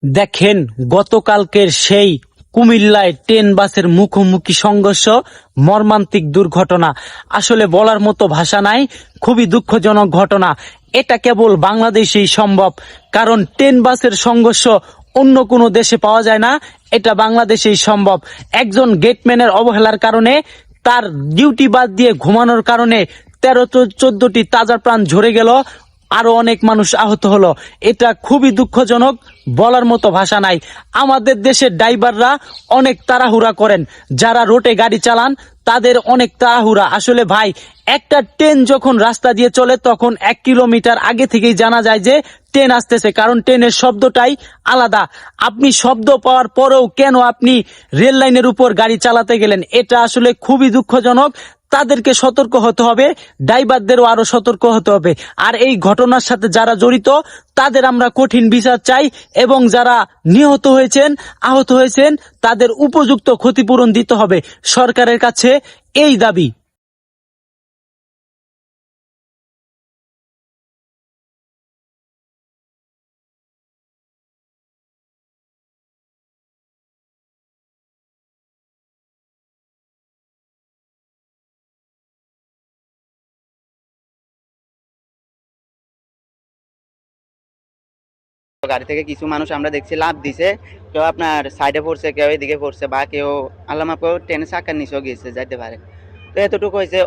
দেখেন, গতকালকের সেই কুমিল্লায় ট্রেন বাসের মুখোমুখি সংঘর্ষ, মর্মান্তিক দুর্ঘটনা। আসলে বলার মতো ভাষা নাই, খুবই দুঃখজনক ঘটনা। এটা কেবল বাংলাদেশেই সম্ভব, কারণ ট্রেন বাসের সংঘর্ষ অন্য কোনো দেশে পাওয়া যায় না, এটা বাংলাদেশেই সম্ভব। একজন গেটম্যানের অবহেলার কারণে, তার ডিউটি বাদ দিয়ে ঘুমানোর কারণে 13-14টি তাজা প্রাণ ঝরে গেল, আরো অনেক মানুষ আহত হলো। এটা খুবই দুঃখজনক, বলার মতো ভাষা নাই। আমাদের দেশের ড্রাইভাররা অনেক তাড়াহুড়া করেন, যারা রোডে গাড়ি চালান তাদের অনেক তাড়াহুড়া। আসলে ভাই, একটা ট্রেন যখন রাস্তা দিয়ে চলে তখন 1 কিলোমিটার আগে থেকেই জানা যায় যে ট্রেন আসতেছে, কারণ ট্রেনের শব্দটাই আলাদা। আপনি শব্দ পাওয়ার পরেও কেন আপনি রেল লাইনের উপর গাড়ি চালাতে গেলেন? এটা আসলে খুবই দুঃখজনক। তাদেরকে সতর্ক হতে হবে, ড্রাইভারদেরও আরো সতর্ক হতে হবে। আর এই ঘটনার সাথে যারা জড়িত তাদের আমরা কঠিন বিচার চাই, এবং যারা নিহত হয়েছেন, আহত হয়েছেন, তাদের উপযুক্ত ক্ষতিপূরণ দিতে হবে। সরকারের কাছে এই দাবি। গাড়ি থেকে কিছু মানুষ আমরা দেখছি লাফ দিছে, কেউ আপনার সাইডে পড়ছে, কেউ এদিকে পড়ছে, বা কেউ আল্লাহ মাফ করে ট্রেনের চাকার নিচেও গিয়েছে যাইতে পারে। তো এতটুকু হয়েছে।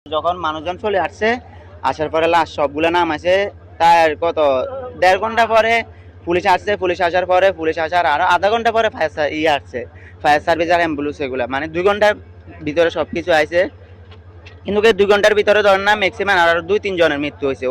যখন মানুষজন চলে আসছে, আসার পরে লাশ সবগুলো নামাইছে, তার কত 1.5 ঘন্টা পরে পুলিশ আসছে। পুলিশ আসার পরে, পুলিশ আসার আরো আধা ঘন্টা পরে আসছে, ফায়ার সার্ভিস আর অ্যাম্বুলেন্স, এগুলা মানে 2 ঘন্টার ভিতরে সবকিছু আইছে। কিন্তু 2 ঘন্টার ভিতরে ধরেন না, ম্যাক্সিমাম আরো 2-3 জনের মৃত্যু হয়েছে।